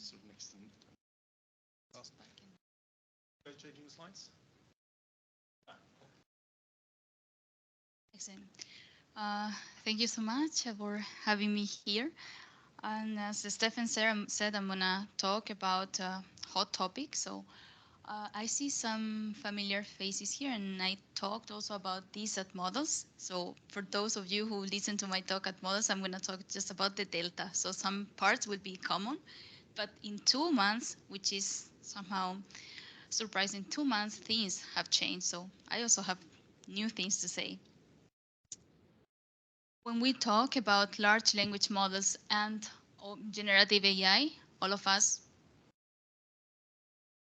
to an extent. Changing the slides. Excellent. Thank you so much for having me here. And as Stefan said, I'm gonna talk about a hot topic. So I see some familiar faces here, and I talked also about these at models. So for those of you who listen to my talk at models, I'm gonna talk just about the delta. So some parts will be common, but in 2 months, which is somehow surprising, 2 months, things have changed. So I also have new things to say. When we talk about large language models and generative AI, all of us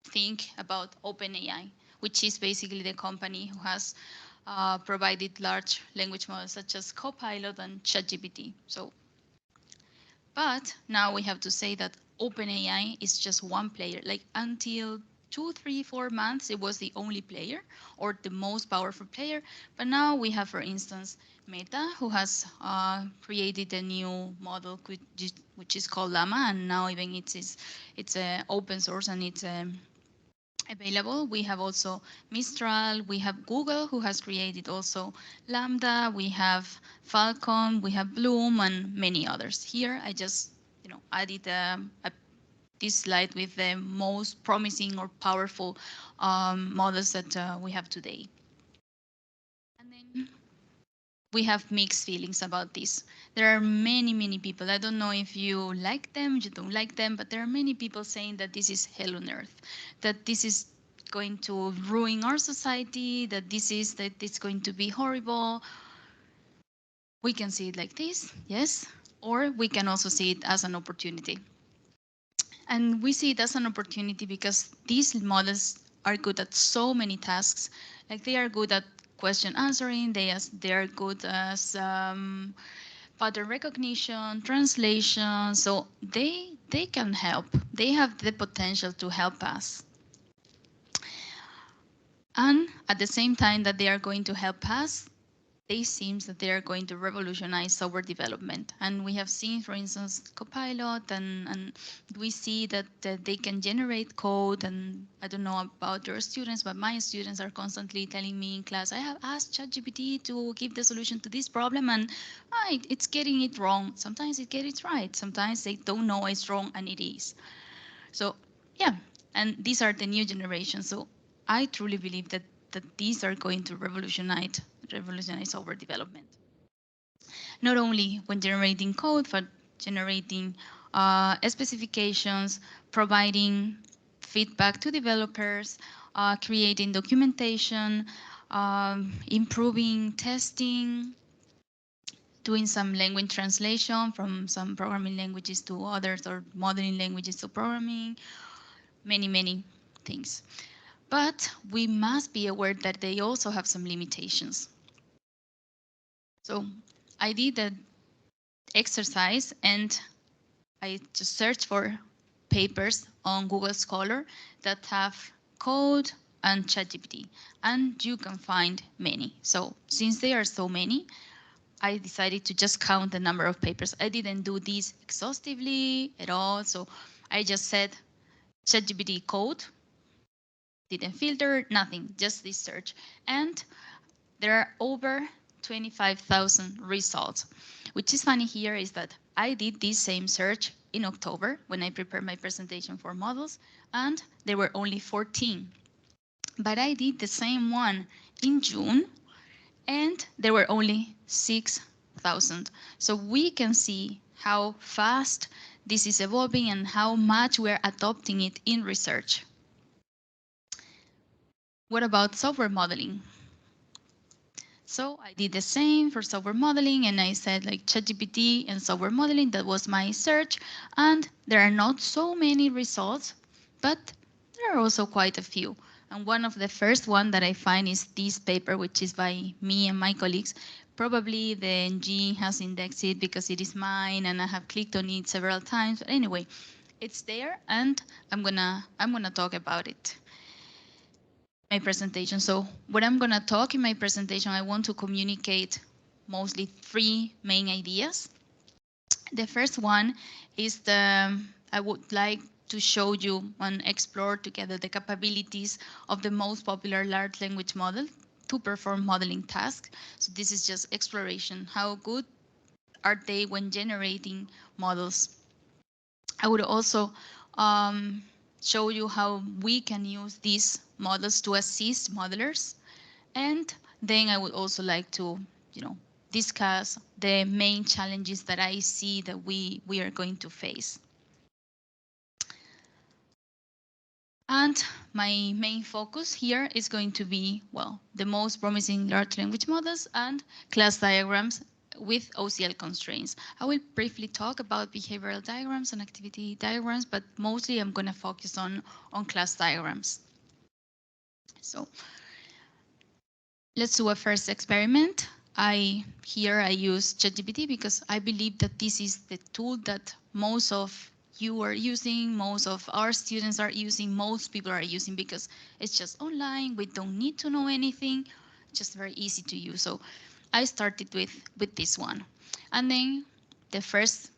think about OpenAI, which is basically the company who has provided large language models such as Copilot and ChatGPT. But now we have to say that OpenAI is just one player. Like until 2, 3, 4 months, it was the only player or the most powerful player. But now we have, for instance, Meta, who has created a new model which is called Llama, and now even it's open source and it's available. We have also Mistral, we have Google, who has created also Lambda, we have Falcon, we have Bloom, and many others. Here I just added this slide with the most promising or powerful models that we have today. And then we have mixed feelings about this. There are many people. I don't know if you like them, you don't like them, but there are many people saying that this is hell on earth, that this is going to ruin our society, that it's going to be horrible. We can see it like this, yes, or we can also see it as an opportunity. And we see it as an opportunity because these models are good at so many tasks. Like they are good at question answering, they are good as pattern recognition, translation. So they can help. They have the potential to help us. And at the same time that they are going to help us, they seem that they are going to revolutionize software development. And we have seen, for instance, Copilot, and we see that they can generate code. And I don't know about your students, but my students are constantly telling me in class, I have asked ChatGPT to give the solution to this problem, and it's getting it wrong. Sometimes it gets it right. Sometimes they don't know it's wrong, and it is. So yeah, and these are the new generation. So I truly believe that these are going to revolutionize software development. Not only when generating code, but generating specifications, providing feedback to developers, creating documentation, improving testing, doing some language translation from some programming languages to others, or modeling languages to programming, many things. But we must be aware that they also have some limitations. So I did an exercise and I just searched for papers on Google Scholar that have code and ChatGPT, and you can find many. So since there are so many, I decided to just count the number of papers. I didn't do this exhaustively at all. So I just said ChatGPT code, didn't filter, nothing, just this search. And there are over 25,000 results. Which is funny here is that I did this same search in October when I prepared my presentation for models, and there were only 14. But I did the same one in June, and there were only 6,000. So we can see how fast this is evolving and how much we're adopting it in research. What about software modeling? So I did the same for software modeling, and I said like ChatGPT and software modeling. That was my search, and there are not so many results, but there are also quite a few. And one of the first one that I find is this paper, which is by me and my colleagues. Probably the engine has indexed it because it is mine, and I have clicked on it several times. But anyway, it's there, and I'm gonna talk about it. My presentation. So what I'm going to talk in my presentation, I want to communicate mostly 3 main ideas. The first one is I would like to show you and explore together the capabilities of the most popular large language model to perform modeling tasks. So this is just exploration. How good are they when generating models? I would also show you how we can use these models to assist modelers. And then I would also like to, discuss the main challenges that I see that we are going to face. And my main focus here is going to be, well, the most promising large language models and class diagrams with OCL constraints. I will briefly talk about behavioral diagrams and activity diagrams, but mostly I'm going to focus on class diagrams. So let's do a first experiment. Here I use ChatGPT because I believe that this is the tool that most of you are using, most of our students are using, most people are using because it's just online. We don't need to know anything, just very easy to use. So I started with this one. And then the first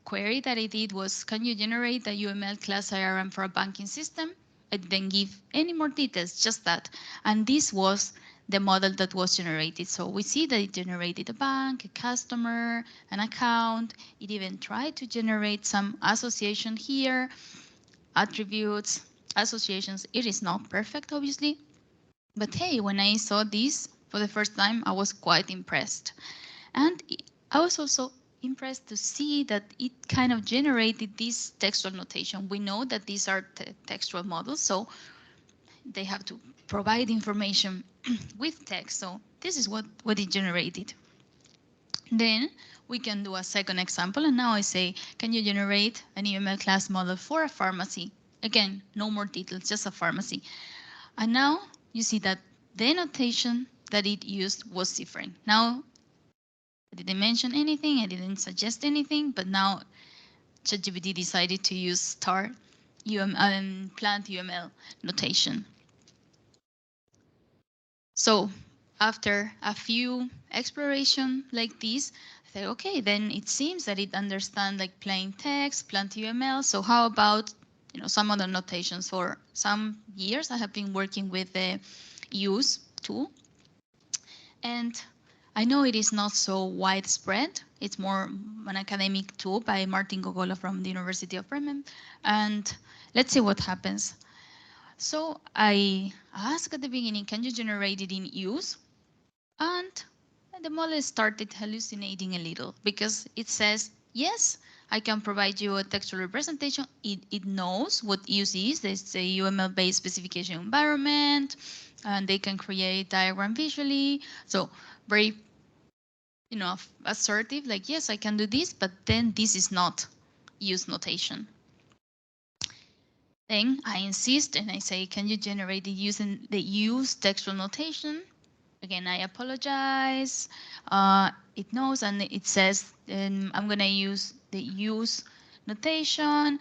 query that I did was, can you generate a UML class diagram for a banking system? I didn't give any more details, just that. And this was the model that was generated. So we see that it generated a bank, a customer, an account. It even tried to generate some association here, attributes, associations. It is not perfect, obviously. But hey, when I saw this for the first time, I was quite impressed. And I was also impressed to see that it kind of generated this textual notation. We know that these are textual models, so they have to provide information with text. So this is what it generated. Then we can do a second example. And now I say, can you generate an UML class model for a pharmacy? Again, no more details, just a pharmacy. And now you see that the notation that it used was different. Now I didn't mention anything, I didn't suggest anything, but now ChatGPT decided to use star plant UML notation. So after a few exploration like this, I said, okay, then it seems that it understands like plain text, plant UML. So how about some other notations? For some years, I have been working with the use tool, and I know it is not so widespread. It's more an academic tool by Martin Gogola from the University of Bremen. And let's see what happens. So I asked at the beginning, can you generate it in use? And the model started hallucinating a little because it says, yes, I can provide you a textual representation. It knows what use is. It's a UML-based specification environment, and they can create diagram visually. So very, assertive, like, yes, I can do this, but then this is not use notation. Then I insist and I say, can you generate it using the use textual notation? Again, I apologize. It knows and it says, I'm going to use the use notation.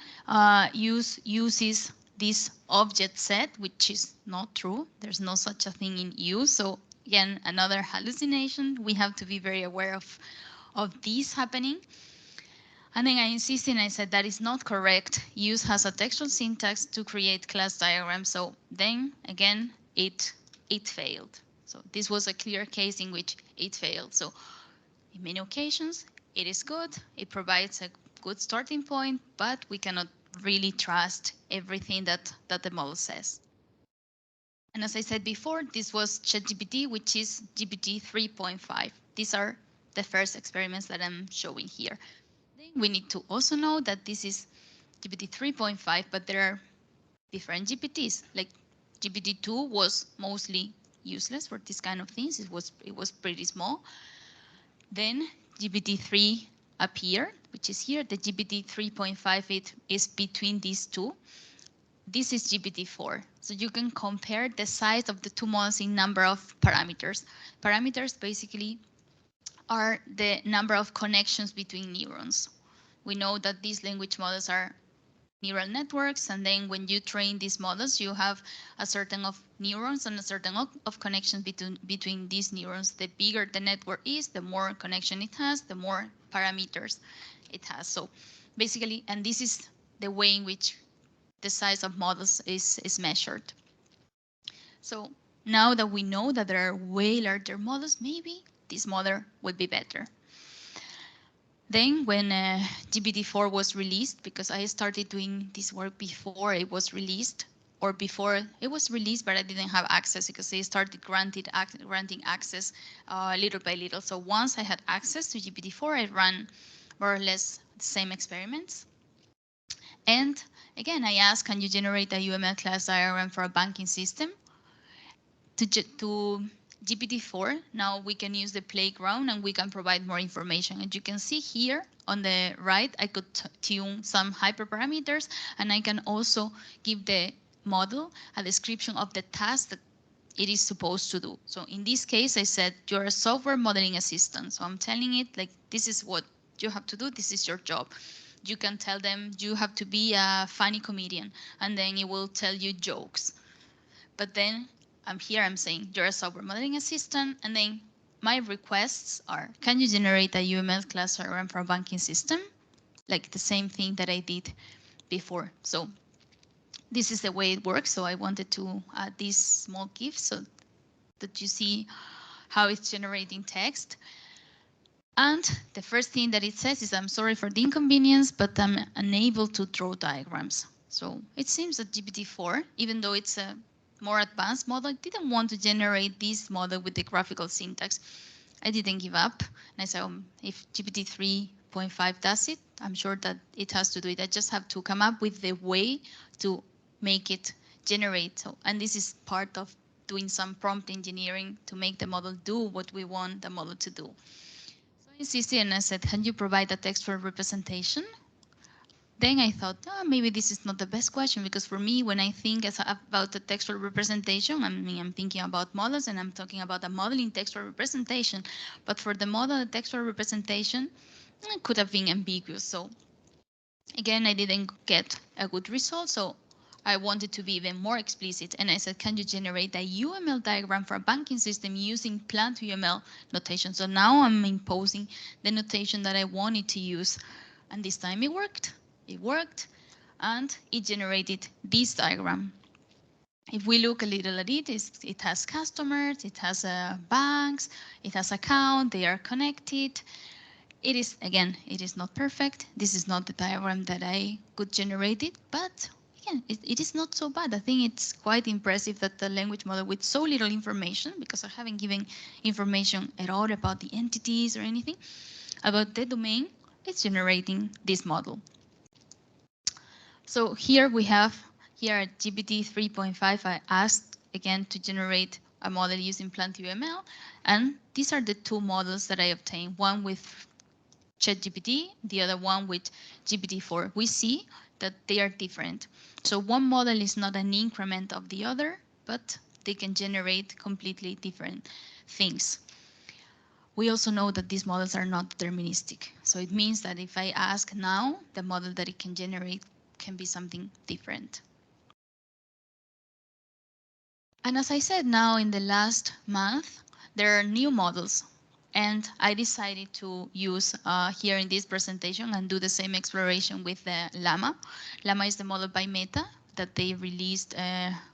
Uses this object set, which is not true. There's no such a thing in use. So again, another hallucination. We have to be very aware of this happening. And then I insisted and I said that is not correct. Use has a textual syntax to create class diagrams. So then again, it failed. So this was a clear case in which it failed. So in many occasions, it is good. It provides a good starting point, but we cannot really trust everything that the model says. And as I said before, this was ChatGPT, which is GPT 3.5. These are the first experiments that I'm showing here. We need to also know that this is GPT 3.5, but there are different GPTs. Like GPT-2 was mostly useless for this kind of things. It was pretty small. Then GPT-3 appeared, which is here. The GPT 3.5 it is between these two. This is GPT-4. So you can compare the size of the two models in number of parameters. Parameters basically are the number of connections between neurons. We know that these language models are neural networks, and then when you train these models, you have a certain of neurons and a certain of connections between these neurons. The bigger the network is, the more connection it has, the more parameters it has. So basically, and this is the way in which the size of models is measured. So now that we know that there are way larger models, maybe this model would be better. Then when GPT-4 was released, because I started doing this work before it was released, or before it was released, but I didn't have access because they started granting access little by little. So once I had access to GPT-4, I ran more or less the same experiments. And again, I asked, can you generate a UML class diagram for a banking system? To GPT-4, now we can use the playground and we can provide more information. And you can see here on the right, I could tune some hyperparameters, and I can also give the model a description of the task that it is supposed to do. So in this case, I said, you're a software modeling assistant. So I'm telling it, like, this is what you have to do. This is your job. You can tell them you have to be a funny comedian, and then it will tell you jokes. But then I'm saying you're a software modeling assistant, and then my requests are, can you generate a UML class diagram for a banking system? Like the same thing that I did before. So this is the way it works. So I wanted to add this small GIF so that you see how it's generating text. And the first thing that it says is, I'm sorry for the inconvenience, but I'm unable to draw diagrams. So it seems that GPT-4, even though it's a more advanced model, didn't want to generate this model with the graphical syntax. I didn't give up. And I said, if GPT 3.5 does it, I'm sure that it has to do it. I just have to come up with the way to make it generate. So, and this is part of doing some prompt engineering to make the model do what we want the model to do. So I insisted and I said, can you provide a textual representation? Then I thought, maybe this is not the best question, because for me, when I think about the textual representation, I'm thinking about models and I'm talking about a model in textual representation. But for the model, the textual representation it could have been ambiguous. So again, I didn't get a good result. So I wanted to be even more explicit. And I said, can you generate a UML diagram for a banking system using plant UML notation? So now I'm imposing the notation that I wanted to use. And this time it worked. It worked, and it generated this diagram. If we look a little at it, it has customers, it has banks, it has account, they are connected. It is, again, it is not perfect. This is not the diagram that I could generate it, but again, it is not so bad. I think it's quite impressive that the language model with so little information, because I haven't given information at all about the entities or anything, about the domain, it's generating this model. So here we have, here at GPT 3.5, I asked again to generate a model using Plant UML. And these are the two models that I obtained, one with ChatGPT, the other one with GPT-4. We see that they are different. So one model is not an increment of the other, but they can generate completely different things. We also know that these models are not deterministic. So it means that if I ask now, the model that it can generate can be something different. And as I said, now in the last month, there are new models. And I decided to use here in this presentation and do the same exploration with the Llama. Llama is the model by Meta that they released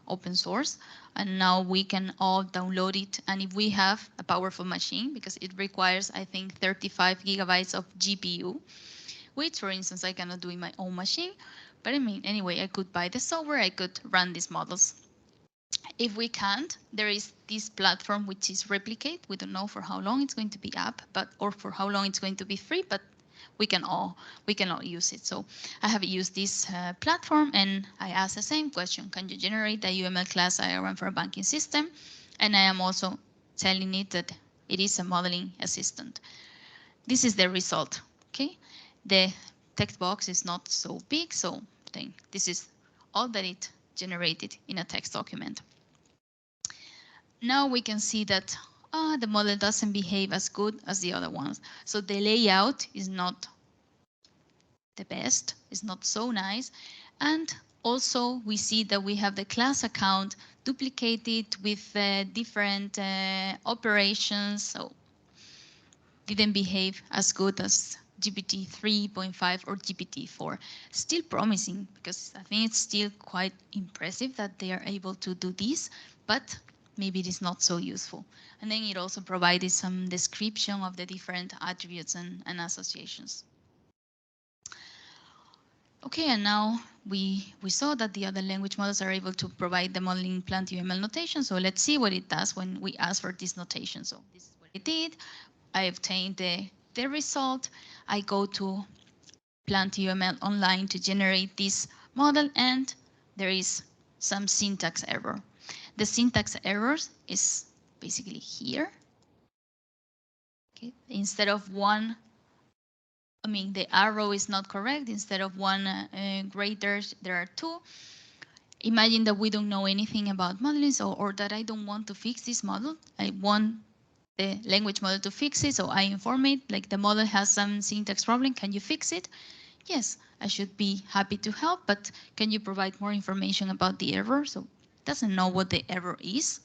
open source. And now we can all download it. And if we have a powerful machine, because it requires, I think, 35 gigabytes of GPU, which, for instance, I cannot do in my own machine. But I mean, anyway, I could buy the software, I could run these models. If we can't, there is this platform which is Replicate. We don't know for how long it's going to be up, or for how long it's going to be free, but we can all use it. So I have used this platform and I asked the same question: can you generate a UML class diagram for a banking system? And I am also telling it that it is a modeling assistant. This is the result. Okay, the text box is not so big, so this is all that it generated in a text document. Now we can see that the model doesn't behave as good as the other ones. So the layout is not the best, it's not so nice. And also we see that we have the class account duplicated with different operations. So didn't behave as good as GPT 3.5 or GPT 4. Still promising, because I think it's still quite impressive that they are able to do this, but maybe it is not so useful. And then it also provided some description of the different attributes and associations. Okay, and now we saw that the other language models are able to provide the modeling plant UML notation. So let's see what it does when we ask for this notation. So this is what it did. I obtained the result. I go to Plant UML online to generate this model, and there is some syntax error. The syntax errors is basically here. Okay. Instead of one, I mean, the arrow is not correct. Instead of one greater, there are two. Imagine that we don't know anything about modeling, or that I don't want to fix this model. I want the language model to fix it, so I inform it, like the model has some syntax problem, can you fix it? Yes, I should be happy to help, but can you provide more information about the error? So it doesn't know what the error is.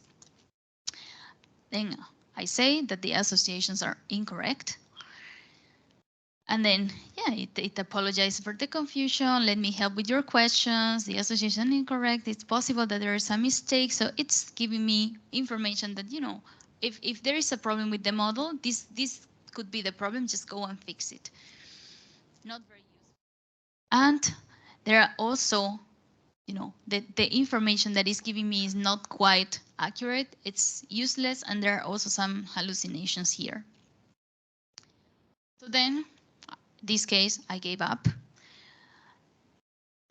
Then I say that the associations are incorrect. And then, yeah, it apologizes for the confusion. Let me help with your questions. The association incorrect. It's possible that there are some mistakes. So it's giving me information that, you know, if there is a problem with the model, this could be the problem. Just go and fix it. Not very useful. And there are also, you know, the information that is giving me is not quite accurate. It's useless. And there are also some hallucinations here. So then, this case, I gave up.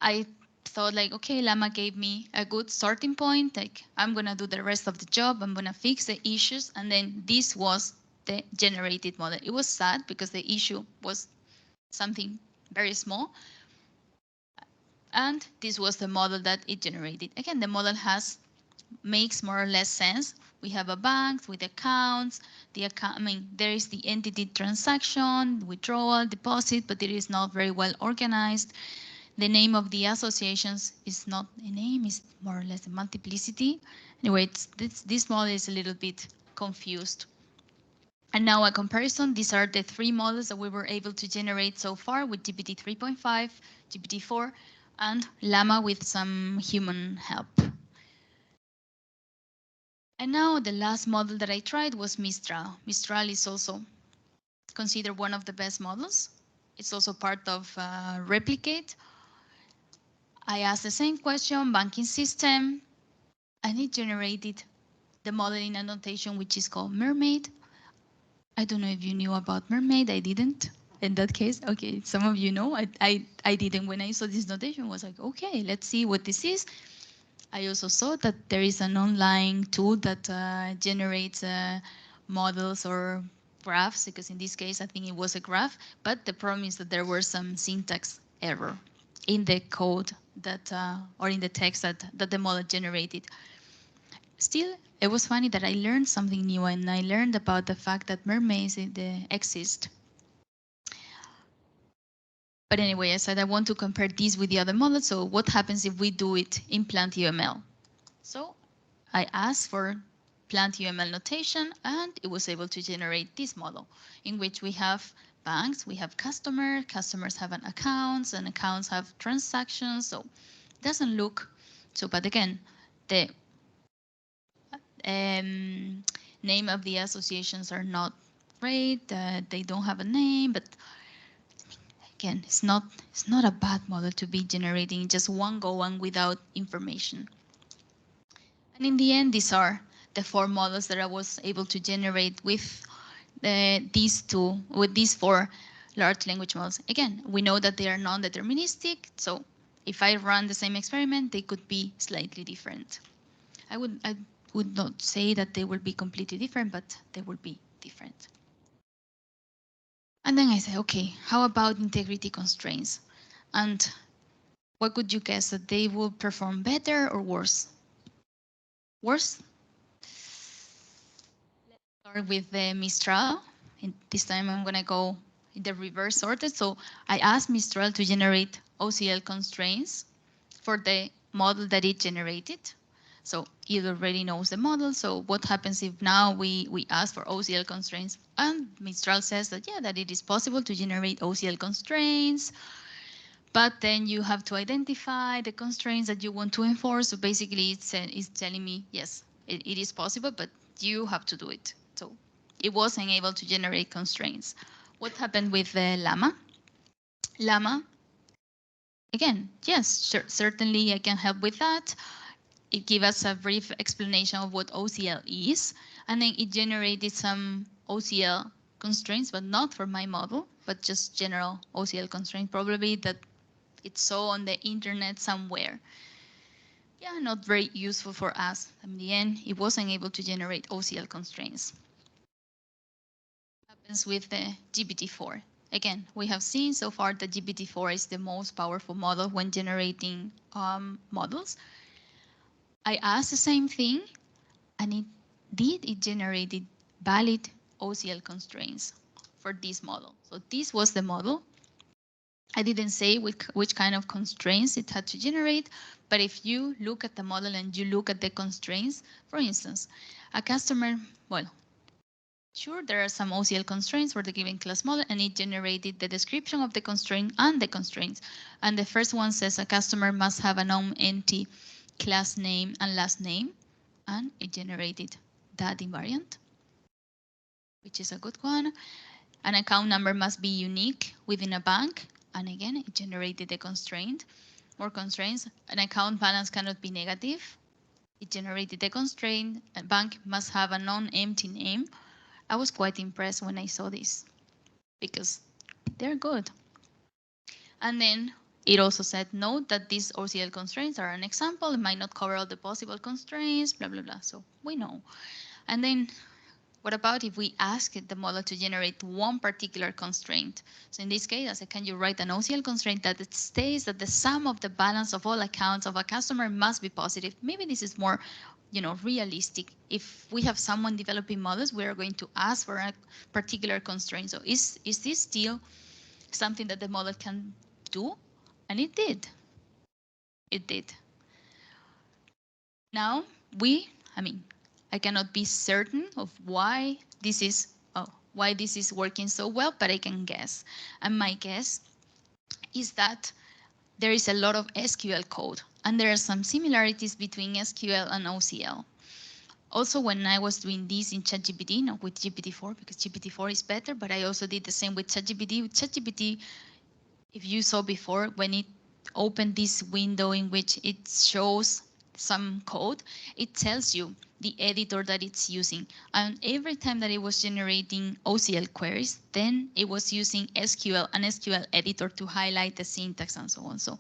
I thought like, okay, Llama gave me a good starting point. Like, I'm going to do the rest of the job. I'm going to fix the issues. And then this was the generated model. It was sad because the issue was something very small. And this was the model that it generated. Again, the model makes more or less sense. We have a bank with accounts. The account, I mean, there is the entity transaction, withdrawal, deposit, but it is not very well organized. The name of the associations is not a name, it's more or less a multiplicity. Anyway, this model is a little bit confused. And now a comparison. These are the three models that we were able to generate so far with GPT 3.5, GPT 4, and Llama with some human help. And now the last model that I tried was Mistral. Mistral is also considered one of the best models. It's also part of Replicate. I asked the same question, banking system, and it generated the modeling annotation, which is called Mermaid. I don't know if you knew about Mermaid. I didn't. In that case, okay, some of you know. I didn't. When I saw this notation, I was like, okay, let's see what this is. I also saw that there is an online tool that generates models or graphs, because in this case, I think it was a graph. But the problem is that there were some syntax error in the code that, or in the text that the model generated. Still, it was funny that I learned something new, and I learned about the fact that mermaids exist. But anyway, I said I want to compare this with the other model. So what happens if we do it in Plant UML? So I asked for Plant UML notation, and it was able to generate this model in which we have banks, we have customers have an accounts, and accounts have transactions. So it doesn't look so, but again, the name of the associations are not great. They don't have a name, but again, it's not a bad model to be generating just one go and without information. And in the end, these are the four models that I was able to generate with these four large language models. Again, we know that they are non-deterministic, so if I run the same experiment, they could be slightly different. I would not say that they will be completely different, but they will be different. And then I say, okay, how about integrity constraints? And what could you guess, that they will perform better or worse? Worse? Let's start with the Mistral. This time I'm going to go in the reverse order. So I asked Mistral to generate OCL constraints for the model that it generated. So it already knows the model. So what happens if now we ask for OCL constraints and Mistral says that, yeah, that it is possible to generate OCL constraints, but then you have to identify the constraints that you want to enforce. So basically it's telling me, yes, it is possible, but you have to do it. So it wasn't able to generate constraints. What happened with the llama? Llama, again, yes, certainly I can help with that. It gave us a brief explanation of what OCL is, and then it generated some OCL constraints, but not for my model, but just general OCL constraints, probably that it saw on the internet somewhere. Yeah, not very useful for us. In the end, it wasn't able to generate OCL constraints. What happens with the GPT-4? Again, we have seen so far that GPT-4 is the most powerful model when generating models. I asked the same thing, and it generated valid OCL constraints for this model. So this was the model. I didn't say which kind of constraints it had to generate, but if you look at the model and you look at the constraints, for instance, a customer, well, sure, there are some OCL constraints for the given class model, and it generated the description of the constraint and the constraints. And the first one says a customer must have a non-empty class name and last name, and it generated that invariant, which is a good one. An account number must be unique within a bank, and again, it generated the constraint. More constraints. An account balance cannot be negative. It generated the constraint. A bank must have a non-empty name. I was quite impressed when I saw this because they're good. And then it also said, note that these OCL constraints are an example. It might not cover all the possible constraints, blah, blah, blah. So we know. And then what about if we ask the model to generate one particular constraint? So in this case, I said, can you write an OCL constraint that it states that the sum of the balance of all accounts of a customer must be positive? Maybe this is more, realistic. If we have someone developing models, we are going to ask for a particular constraint. So is this still something that the model can do? And it did. It did. Now I cannot be certain of why this is working so well, but I can guess. And my guess is that there is a lot of SQL code, and there are some similarities between SQL and OCL. Also, when I was doing this in ChatGPT, not with GPT-4, because GPT-4 is better, but I also did the same with ChatGPT. With ChatGPT, if you saw before, when it opened this window in which it shows some code, it tells you the editor that it's using. And every time that it was generating OCL queries, then it was using SQL, an SQL editor to highlight the syntax and so on. So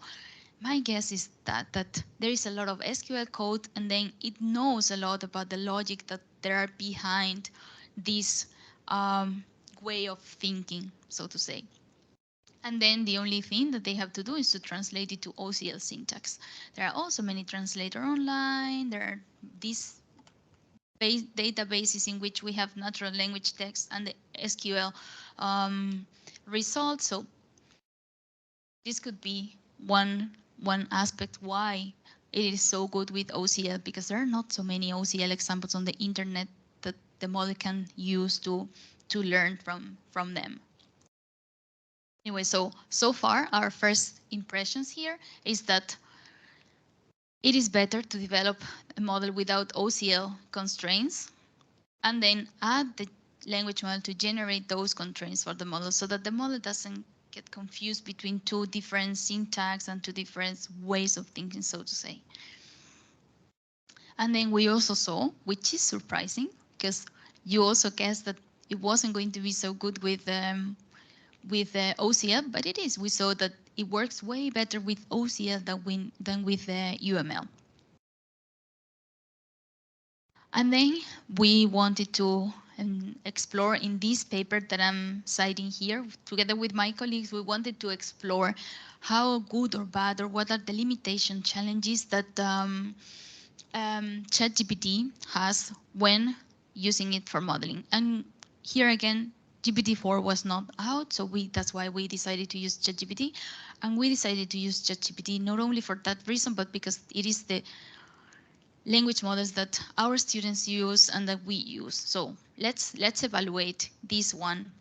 my guess is that there is a lot of SQL code, and then it knows a lot about the logic that there are behind this way of thinking, so to say. And then the only thing that they have to do is to translate it to OCL syntax. There are also many translators online. There are these databases in which we have natural language text and the SQL results. So this could be one aspect why it is so good with OCL, because there are not so many OCL examples on the internet that the model can use to learn from them. Anyway, so far, our first impressions here is that it is better to develop a model without OCL constraints and then add the language model to generate those constraints for the model so that the model doesn't get confused between two different syntax and two different ways of thinking, so to say. And then we also saw, which is surprising, because you also guessed that it wasn't going to be so good with OCL, but it is. We saw that it works way better with OCL than with UML. And then we wanted to explore in this paper that I'm citing here, together with my colleagues, we wanted to explore how good or bad or what are the limitation challenges that ChatGPT has when using it for modeling. And here again, GPT-4 was not out, so that's why we decided to use ChatGPT. And we decided to use ChatGPT not only for that reason, but because it is language models that our students use and that we use. So let's evaluate this one.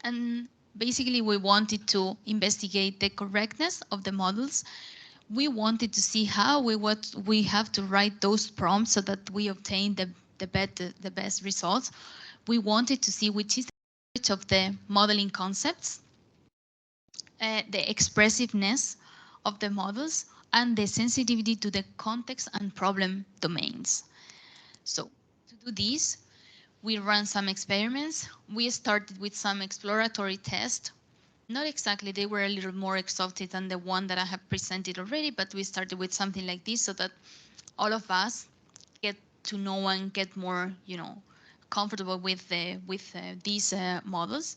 And basically we wanted to investigate the correctness of the models. We wanted to see how what we have to write those prompts so that we obtain the best results. We wanted to see which is the coverage of the modeling concepts, the expressiveness of the models, and the sensitivity to the context and problem domains. So to do this, we ran some experiments. We started with some exploratory tests. Not exactly, they were a little more exhaustive than the one that I have presented already, but we started with something like this so that all of us get to know and get more, comfortable with these models.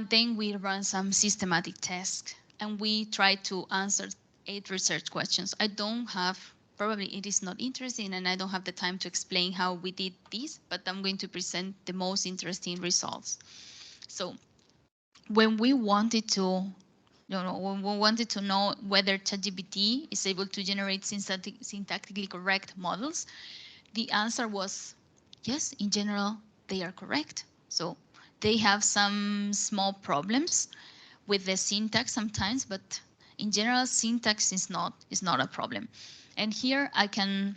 Then we run some systematic tests and we try to answer 8 research questions. I don't have, probably it is not interesting and I don't have the time to explain how we did this, but I'm going to present the most interesting results. So when we wanted to, when we wanted to know whether ChatGPT is able to generate syntactically correct models, the answer was yes, in general, they are correct. So they have some small problems with the syntax sometimes, but in general, syntax is not a problem. And here I can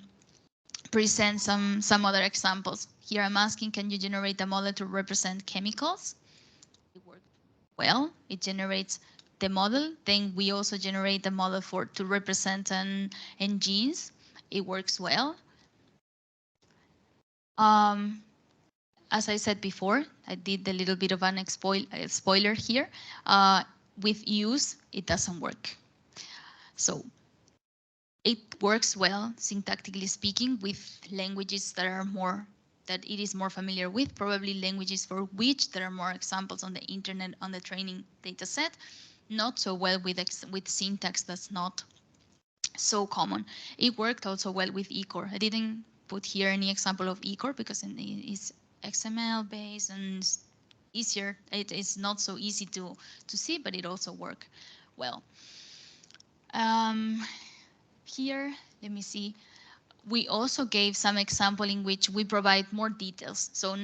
present some other examples. Here I'm asking, can you generate a model to represent chemicals? It worked well. It generates the model. Then we also generate the model to represent an genes. It works well. As I said before, I did a little bit of an spoiler here. With use, it doesn't work. So it works well, syntactically speaking, with languages that it is more familiar with, probably languages for which there are more examples on the internet on the training data set. Not so well with syntax that's not so common. It worked also well with eCore. I didn't put here any example of eCore because it's XML based and easier. It is not so easy to see, but it also worked well. Here, let me see. We also gave some example in which we provide more details. So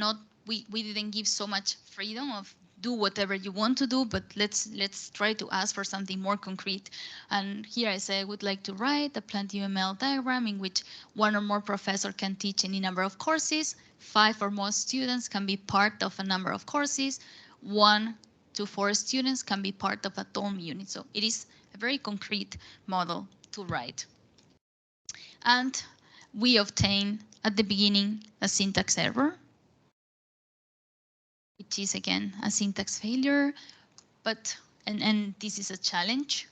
we didn't give so much freedom of do whatever you want to do, but let's try to ask for something more concrete. And here I say I would like to write a plant UML diagram in which one or more professor can teach any number of courses, 5 or more students can be part of a number of courses, 1 to 4 students can be part of a dorm unit. So it is a very concrete model to write. And we obtain at the beginning a syntax error, which is again a syntax failure, but and this is a challenge.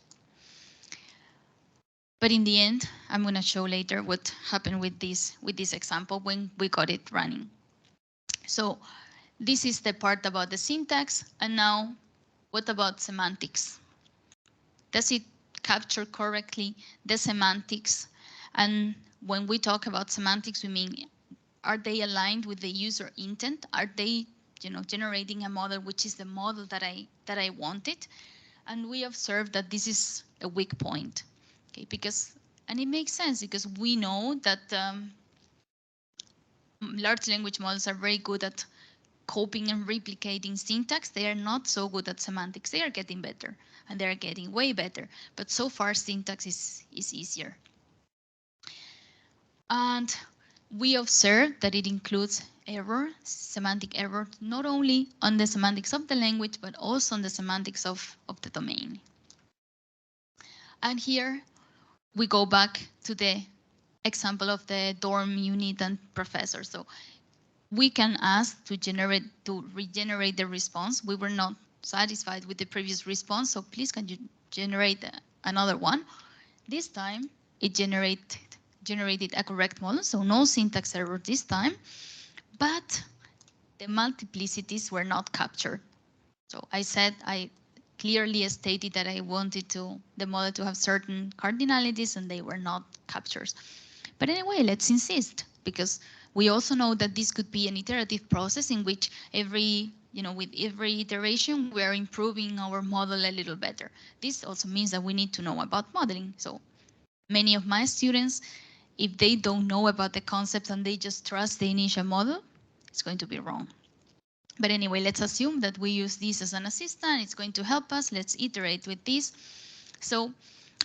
But in the end, I'm going to show later what happened with this example when we got it running. So this is the part about the syntax, and now what about semantics? Does it capture correctly the semantics? And when we talk about semantics, we mean, are they aligned with the user intent? Are they, generating a model which is the model that I wanted? And we observed that this is a weak point, okay? And it makes sense because we know that large language models are very good at copying and replicating syntax. They are not so good at semantics. They are getting better, and they are getting way better. But so far, syntax is easier. And we observed that it includes error, semantic error, not only on the semantics of the language, but also on the semantics of the domain. And here we go back to the example of the dorm unit and professor. So we can ask to regenerate the response. We were not satisfied with the previous response, so please can you generate another one? This time it generated a correct model, so no syntax error this time, but the multiplicities were not captured. So I clearly stated that I wanted the model to have certain cardinalities and they were not captured. But anyway, let's insist, because we also know that this could be an iterative process in which with every iteration, we are improving our model a little better. This also means that we need to know about modeling. So many of my students if they don't know about the concepts and they just trust the initial model, it's going to be wrong. But anyway, let's assume that we use this as an assistant. It's going to help us. Let's iterate with this. So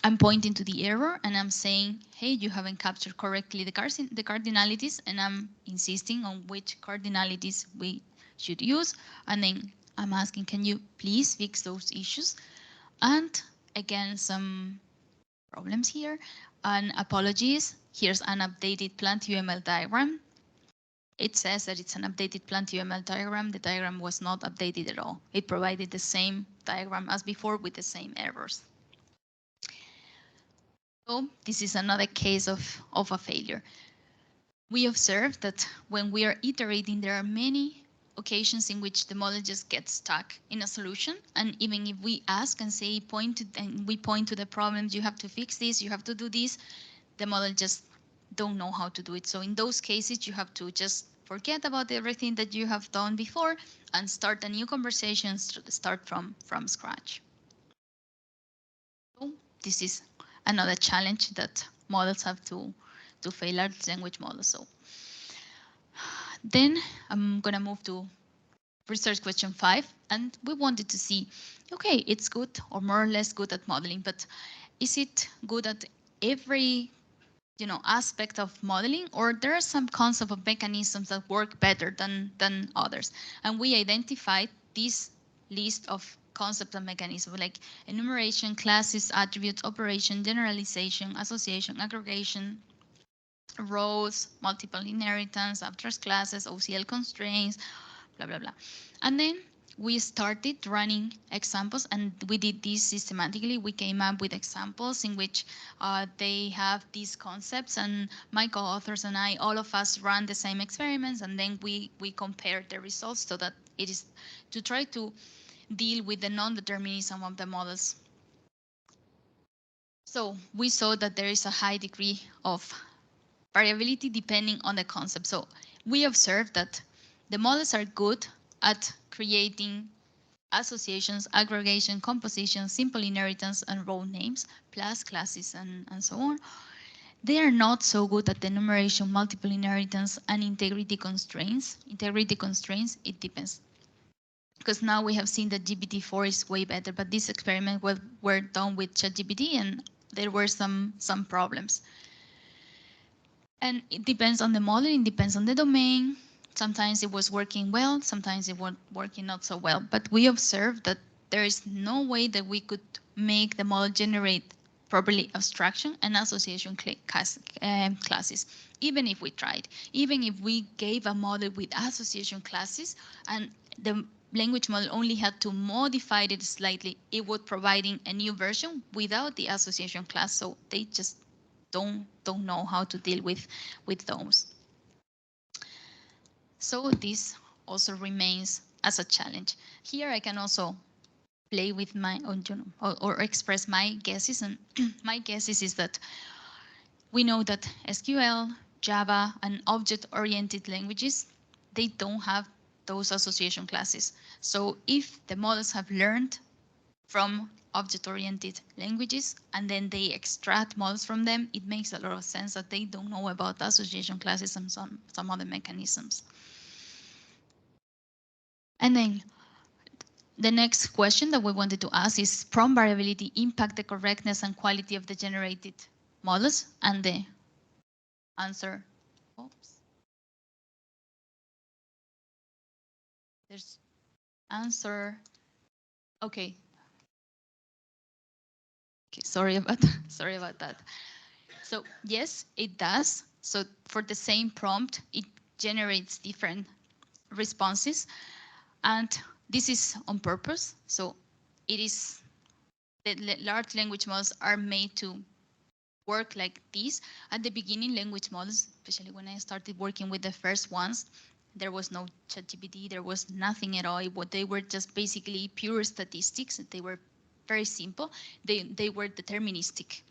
I'm pointing to the error and I'm saying, hey, you haven't captured correctly the cardinalities, and I'm insisting on which cardinalities we should use. And then I'm asking, can you please fix those issues? And again, some problems here. And apologies, here's an updated plant UML diagram. It says that it's an updated plant UML diagram. The diagram was not updated at all. It provided the same diagram as before with the same errors. So this is another case of a failure. We observe that when we are iterating, there are many occasions in which the model just gets stuck in a solution. And even if we ask and say, we point to the problems, you have to fix this, you have to do this, the model just don't know how to do it. So in those cases, you have to just forget about everything that you have done before and start a new conversation, start from scratch. So this is another challenge that models have to fail, large language models. So then I'm going to move to research question 5. And we wanted to see, okay, it's good or more or less good at modeling, but is it good at every aspect of modeling, or there are some concept of mechanisms that work better than others? And we identified this list of concepts and mechanisms like enumeration, classes, attributes, operation, generalization, association, aggregation, rows, multiple inheritance, abstract classes, OCL constraints, blah, blah, blah. And then we started running examples, and we did this systematically. We came up with examples in which they have these concepts, and my co-authors and I, all of us ran the same experiments, and then we compared the results so that it is to try to deal with the non-determinism of the models. So we saw that there is a high degree of variability depending on the concept. So we observed that the models are good at creating associations, aggregation, composition, simple inheritance, and row names, plus classes, and so on. They are not so good at enumeration, multiple inheritance, and integrity constraints. Integrity constraints, it depends. Because now we have seen that GPT-4 is way better, but this experiment were done with ChatGPT, and there were some problems. And it depends on the model, it depends on the domain. Sometimes it was working well, sometimes it was working not so well. But we observed that there is no way that we could make the model generate properly abstraction and association classes, even if we tried. Even if we gave a model with association classes and the language model only had to modify it slightly, it would providing a new version without the association class. So they just don't know how to deal with those. So this also remains as a challenge. Here I can also play with my own, or express my guesses, and my guesses is that we know that SQL, Java, and object-oriented languages, they don't have those association classes. So if the models have learned from object-oriented languages and then they extract models from them, it makes a lot of sense that they don't know about association classes and some other mechanisms. And then the next question that we wanted to ask is, prompt variability impact the correctness and quality of the generated models? And the answer, there's answer, okay, sorry about that. So yes, it does. So for the same prompt, it generates different responses, and this is on purpose. So it is, the large language models are made to work like this. At the beginning, language models, especially when I started working with the first ones, there was no ChatGPT, there was nothing at all. They were just basically pure statistics. They were very simple. They were deterministic.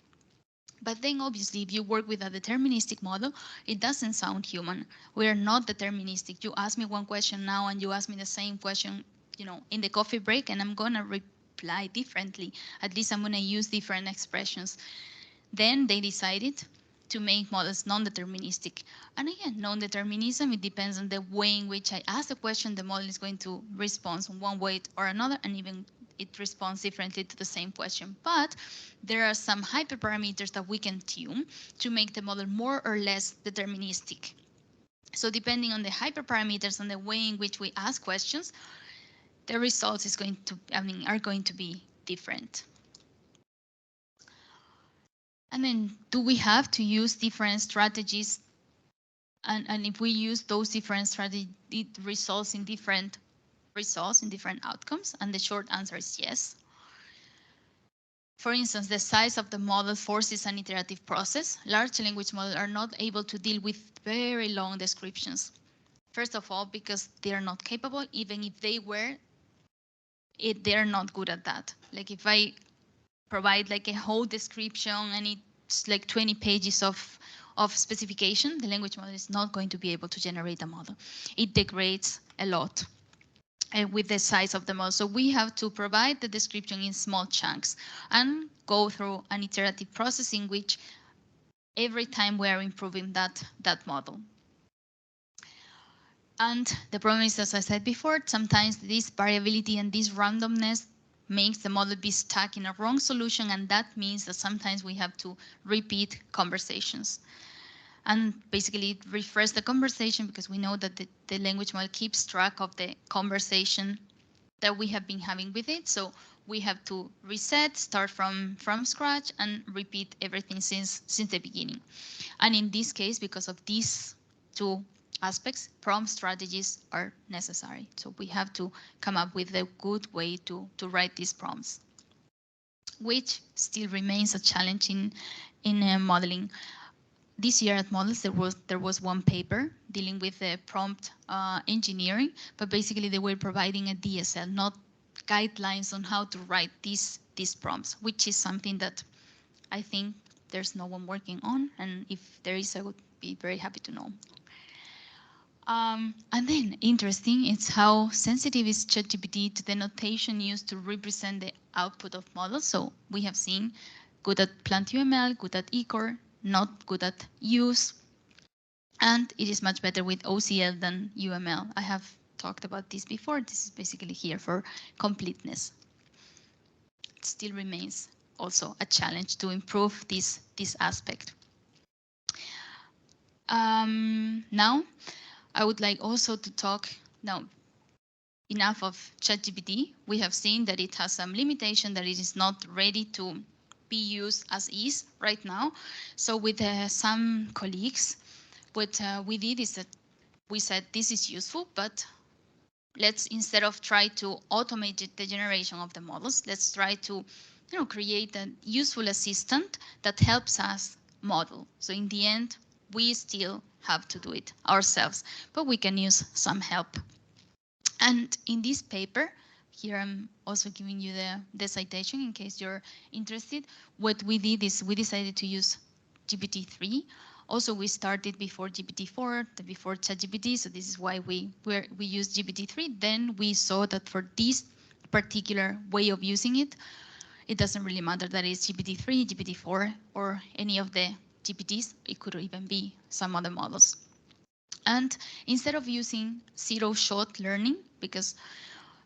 But then obviously, if you work with a deterministic model, it doesn't sound human. We are not deterministic. You ask me one question now and you ask me the same question, in the coffee break, and I'm gonna reply differently. At least I'm gonna use different expressions. Then they decided to make models non-deterministic. And again, non-determinism, it depends on the way in which I ask the question, the model is going to respond in one way or another, and even it responds differently to the same question. But there are some hyperparameters that we can tune to make the model more or less deterministic. So depending on the hyperparameters and the way in which we ask questions, the results are going to be different. And then do we have to use different strategies? And if we use those different strategies, it results in different outcomes? And the short answer is yes. For instance, the size of the model forces an iterative process. Large language models are not able to deal with very long descriptions. First of all, because they are not capable. Even if they were, they're not good at that. Like if I provide like a whole description and it's like 20 pages of specification, the language model is not going to be able to generate a model. It degrades a lot with the size of the model. So we have to provide the description in small chunks and go through an iterative process in which every time we are improving that model. And the problem is, as I said before, sometimes this variability and this randomness makes the model be stuck in a wrong solution, and that means that sometimes we have to repeat conversations. And basically it refresh the conversation because we know that the language model keeps track of the conversation that we have been having with it. So we have to reset, start from scratch, and repeat everything since the beginning. And in this case, because of these two aspects, prompt strategies are necessary. So we have to come up with a good way to write these prompts, which still remains a challenge in modeling. This year at Models, there was one paper dealing with the prompt engineering, but basically they were providing a DSL, not guidelines on how to write these prompts, which is something that I think there's no one working on, and if there is, I would be very happy to know. And then interesting is how sensitive is ChatGPT to the notation used to represent the output of models. So we have seen good at plant-UML, good at eCore, not good at use, and it is much better with OCL than UML. I have talked about this before. This is basically here for completeness. It still remains also a challenge to improve this aspect. Now, I would like also to talk now. Enough of ChatGPT. We have seen that it has some limitation, that it is not ready to be used as is right now. So with some colleagues, what we did is that we said this is useful, but let's, instead of try to automate the generation of the models, let's try to create a useful assistant that helps us model. So in the end, we still have to do it ourselves, but we can use some help. And in this paper, here I'm also giving you the citation in case you're interested. What we did is we decided to use GPT-3. Also, we started before GPT-4, before ChatGPT, so this is why we used GPT-3. Then we saw that for this particular way of using it, it doesn't really matter that it's GPT-3, GPT-4, or any of the GPTs. It could even be some other models. And instead of using zero-shot learning, because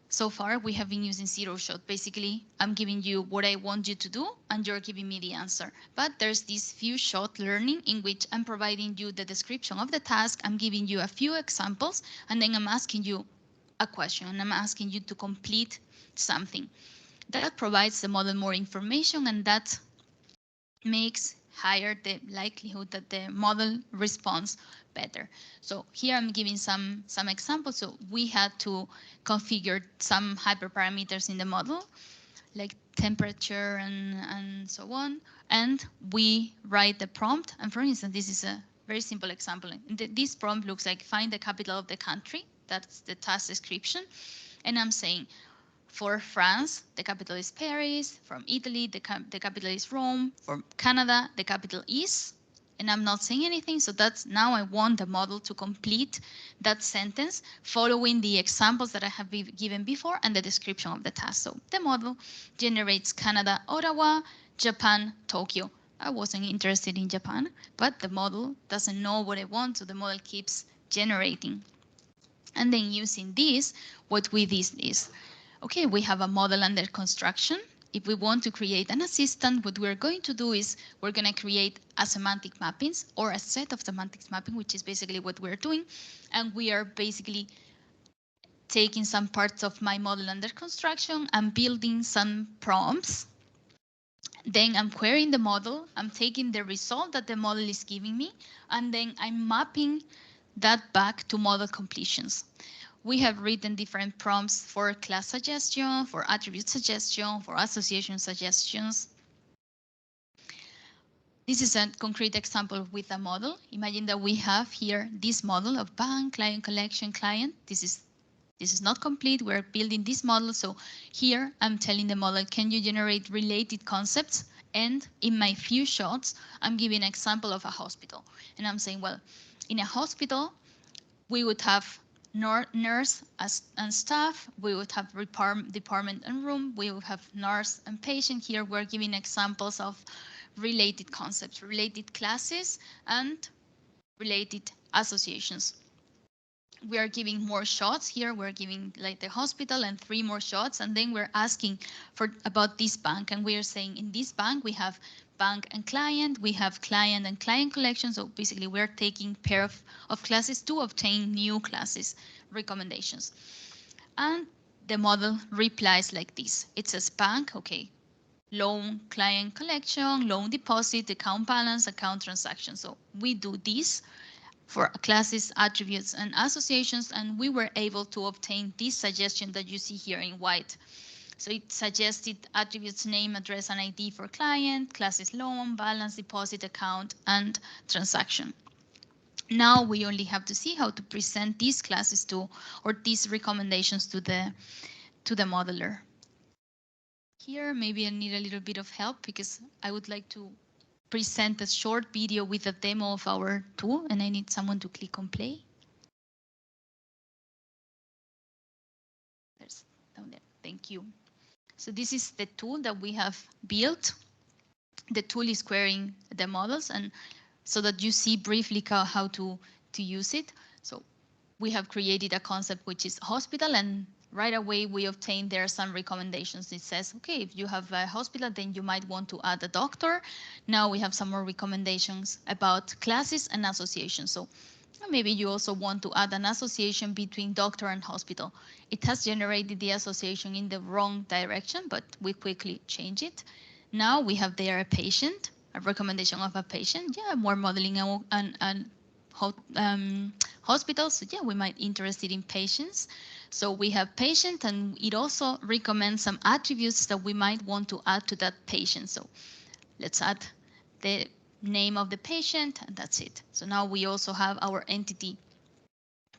so far we have been using zero-shot. Basically, I'm giving you what I want you to do, and you're giving me the answer. But there's this few-shot learning in which I'm providing you the description of the task, I'm giving you a few examples, and then I'm asking you a question, and I'm asking you to complete something. That provides the model more information, and that makes higher the likelihood that the model responds better. So here I'm giving some examples. So we had to configure some hyperparameters in the model, like temperature and so on. And we write the prompt. And for instance, this is a very simple example. This prompt looks like find the capital of the country. That's the task description. And I'm saying, for France, the capital is Paris. From Italy, the capital is Rome. From Canada, the capital is, and I'm not saying anything. So that's, now I want the model to complete that sentence following the examples that I have given before and the description of the task. So the model generates Canada, Ottawa, Japan, Tokyo. I wasn't interested in Japan, but the model doesn't know what I want, so the model keeps generating. And then using this, what we did is, okay, we have a model under construction. If we want to create an assistant, what we're going to do is we're going to create a semantic mappings or a set of semantics mapping, which is basically what we're doing. And we are basically taking some parts of my model under construction and building some prompts. Then I'm querying the model, I'm taking the result that the model is giving me, and then I'm mapping that back to model completions. We have written different prompts for class suggestion, for attribute suggestion, for association suggestions. This is a concrete example with a model. Imagine that we have here this model of bank, client, collection, client. This is not complete. We're building this model. So here I'm telling the model, can you generate related concepts? And in my few shots, I'm giving an example of a hospital. And I'm saying, well, in a hospital, we would have nurse and staff, we would have department and room, we would have nurse and patient. Here we're giving examples of related concepts, related classes, and related associations. We are giving more shots here. We're giving like the hospital and 3 more shots, and then we're asking for about this bank, and we are saying in this bank we have bank and client, we have client and client collection. So basically we're taking pair of classes to obtain new classes recommendations. And the model replies like this. It says bank, okay, loan, client collection, loan deposit, account balance, account transaction. So we do this for classes, attributes, and associations, and we were able to obtain this suggestion that you see here in white. So it suggested attributes, name, address, and ID for client, classes, loan, balance, deposit, account, and transaction. Now we only have to see how to present these classes to, or these recommendations to the modeler. Here, maybe I need a little bit of help because I would like to present a short video with a demo of our tool, and I need someone to click on play. There's down there. Thank you. So this is the tool that we have built. The tool is querying the models, and so that you see briefly how to use it. So we have created a concept which is hospital, and right away we obtain there some recommendations. It says, okay, if you have a hospital, then you might want to add a doctor. Now we have some more recommendations about classes and associations. So maybe you also want to add an association between doctor and hospital. It has generated the association in the wrong direction, but we quickly change it. Now we have there a patient, a recommendation of a patient. Yeah, more modeling and hospitals. So yeah, we might be interested in patients. So we have patient, and it also recommends some attributes that we might want to add to that patient. So let's add the name of the patient, and that's it. So now we also have our entity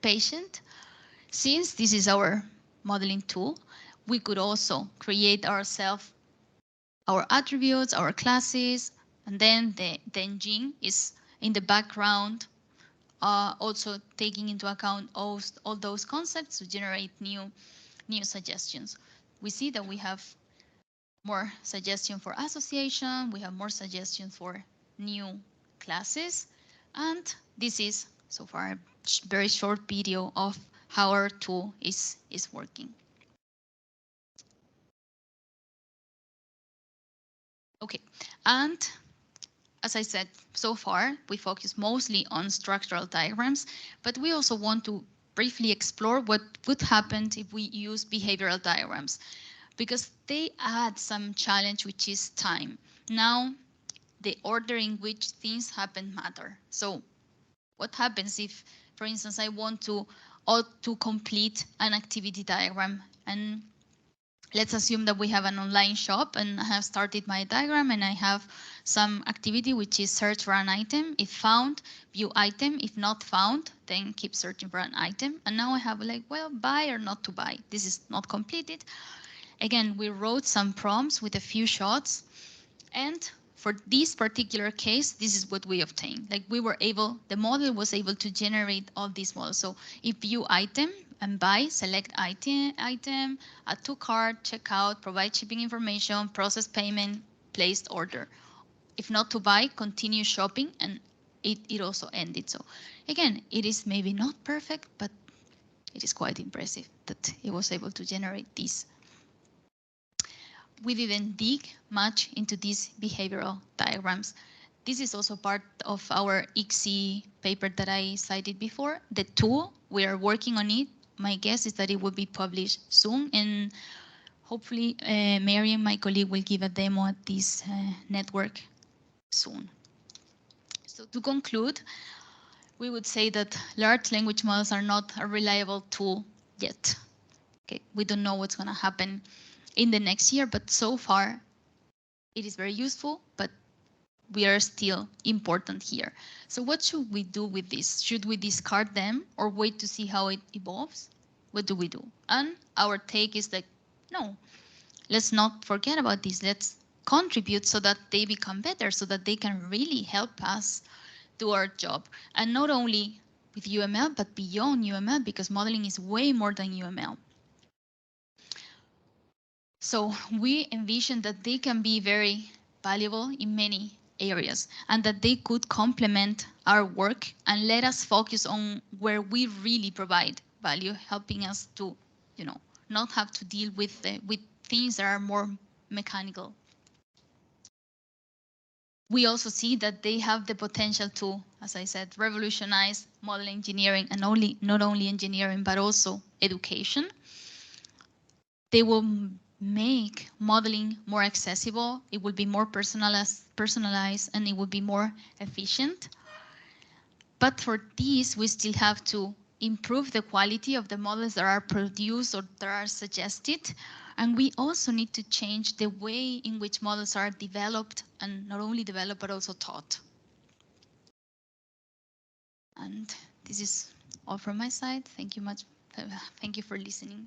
patient. Since this is our modeling tool, we could also create ourselves our attributes, our classes, and then the engine is in the background, also taking into account all those concepts to generate new suggestions. We see that we have more suggestions for association, we have more suggestions for new classes, and this is so far a very short video of how our tool is working. Okay, and as I said, so far we focus mostly on structural diagrams, but we also want to briefly explore what would happen if we use behavioral diagrams, because they add some challenge, which is time. Now, the order in which things happen matter. So what happens if, for instance, I want to complete an activity diagram, and let's assume that we have an online shop, and I have started my diagram, and I have some activity which is search for an item. If found, view item. If not found, then keep searching for an item. And now I have like, well, buy or not to buy. This is not completed. Again, we wrote some prompts with a few shots, and for this particular case, this is what we obtained. Like the model was able to generate all these models. So if view item and buy, select item, add to cart, check out, provide shipping information, process payment, placed order. if not to buy, continue shopping, and it also ended. So again, it is maybe not perfect, but it is quite impressive that it was able to generate this. We didn't dig much into these behavioral diagrams. This is also part of our ICSI paper that I cited before. The tool, we are working on it. My guess is that it will be published soon, and hopefully Mary, my colleague, will give a demo at this network soon. So to conclude, we would say that large language models are not a reliable tool yet. Okay, we don't know what's going to happen in the next year, but so far it is very useful, but we are still important here. So what should we do with this? Should we discard them or wait to see how it evolves? What do we do? And our take is like, no, let's not forget about this. Let's contribute so that they become better, so that they can really help us do our job. And not only with UML, but beyond UML, because modeling is way more than UML. So we envision that they can be very valuable in many areas and that they could complement our work and let us focus on where we really provide value, helping us to, not have to deal with things that are more mechanical. We also see that they have the potential to, as I said, revolutionize model engineering, and not only engineering, but also education. They will make modeling more accessible. It will be more personalized, and it will be more efficient. But for this, we still have to improve the quality of the models that are produced or that are suggested. And we also need to change the way in which models are developed, and not only developed, but also taught. And this is all from my side. Thank you much. Thank you for listening.